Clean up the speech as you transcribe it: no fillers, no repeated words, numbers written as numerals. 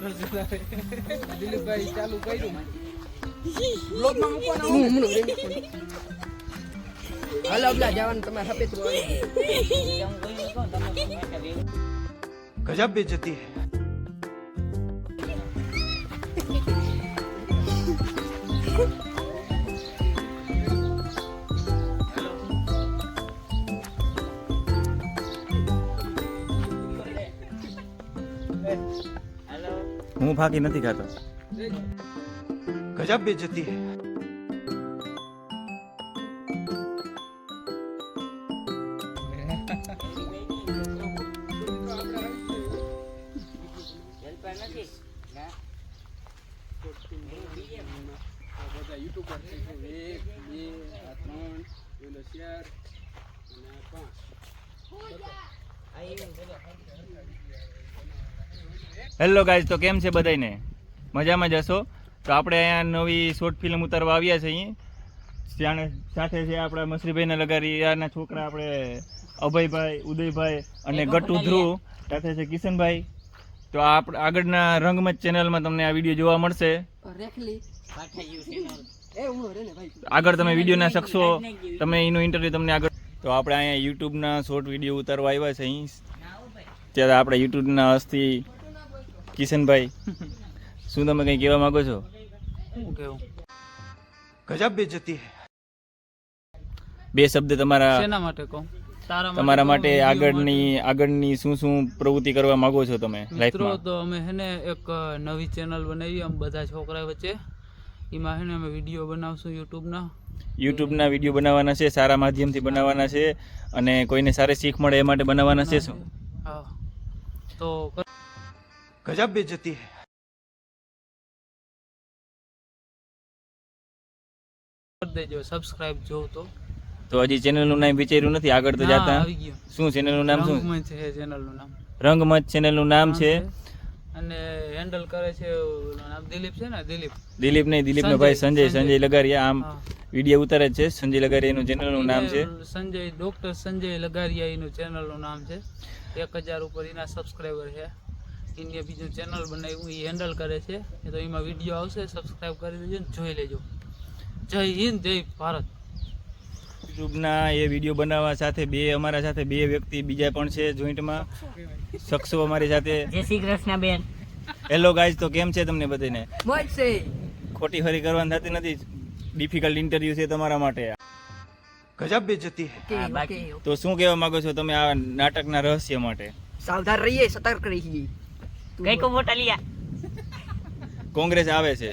દિલીપભાઈ ચાલુ કર્યું બ્લોગમાં મૂકવાનું હાલો અબલા જવાનું તમે સફેદ गजब बेइज्जती है। હું ફાકી નથી ખાતો. गजब बेइज्जती है। હેલો ગાઈઝ, તો કેમ છે બધાને? મજામાં જ હશો? તો આપણે અહીંયા નવી શોર્ટ ફિલ્મ ઉતારવા આવ્યા છે. ત્યાં સાથે છે આપણા મસરીભાઈના લગારીયાના છોકરા આપણે અભયભાઈ, ઉદયભાઈ અને ગટ્ટુ ધ્રુવ, સાથે છે કિશનભાઈ. તો આગળના રંગમંચ ચેનલમાં તમને આ વિડીયો જોવા મળશે. આગળ તમે વિડીયોના શકશો, તમે એનું ઇન્ટરવ્યુ તમને આગળ. તો આપણે અહીંયા યુટ્યુબના શોર્ટ વિડીયો ઉતારવા આવ્યા છે. અહીં ત્યારે આપણે યુટ્યુબના હસ્તી કિશનભાઈ, શું તમે કંઈ કહેવા માંગો છો? गजब बेइज्जती है। બે શબ્દ તમારા શેના માટે કહું? તમારા માટે આગળની શું શું પ્રવૃત્તિ કરવા માંગો છો તમે લાઈફમાં? તો અમે હેને એક નવી ચેનલ બનાવી અમે બધા છોકરા વચ્ચે. એમાં હેને અમે વિડીયો બનાવશું યુટ્યુબના વિડીયો બનાવવાના છે, સારા માધ્યમથી બનાવવાના છે અને કોઈને સારી શીખ મળે એ માટે બનાવવાના છે. શું? હા, તો गजब बेइज्जती है। કરી દેજો સબસ્ક્રાઇબ જોવ તો હજી ચેનલનું નામ વિચાર્યું નથી, આગળ તો જાતા. આવી ગયું. શું ચેનલનું નામ? શું રંગમંચ છે ચેનલનું નામ? રંગમંચ ચેનલનું નામ છે. અને હેન્ડલ કરે છે નામ દિલીપ છે ને? દિલીપ નહીં, દિલીપનો ભાઈ સંજય લગારિયા. આમ વિડીયો ઉતારે છે. સંજય લગારિયાનું ચેનલનું નામ છે. ડોક્ટર સંજય લગારિયા એનું ચેનલનું નામ છે. 1000 ઉપર એના સબસ્ક્રાઇબર છે. એને બીજું ચેનલ બનાવ્યું, એ હેન્ડલ કરે છે. તો એમાં વિડીયો આવશે, સબસ્ક્રાઇબ કરી દેજો ને જોઈ લેજો. જય હિન્દ, જય ભારત. યુટ્યુબના એ વિડીયો બનાવવા સાથે અમારા સાથે બે વ્યક્તિ બીજા પણ છે જોઈન્ટમાં, શખ્સો અમારી સાથે. જય શ્રી કૃષ્ણ બેન. હેલો ગાઈઝ, તો કેમ છે તમને બધાને? મોજ છે. ખોટી ફરી કરવાની થતી નથી. ડિફિકલ્ટ ઇન્ટરવ્યુ છે તમારા માટે. गजब बेइज्जती है। તો શું કહેવા માંગો છો તમે આ નાટકના રહસ્ય માટે? સાવધાન રહીએ, સતર્ક રહીએ. કઈ કો વોટ આલિયા? કોંગ્રેસ આવે છે.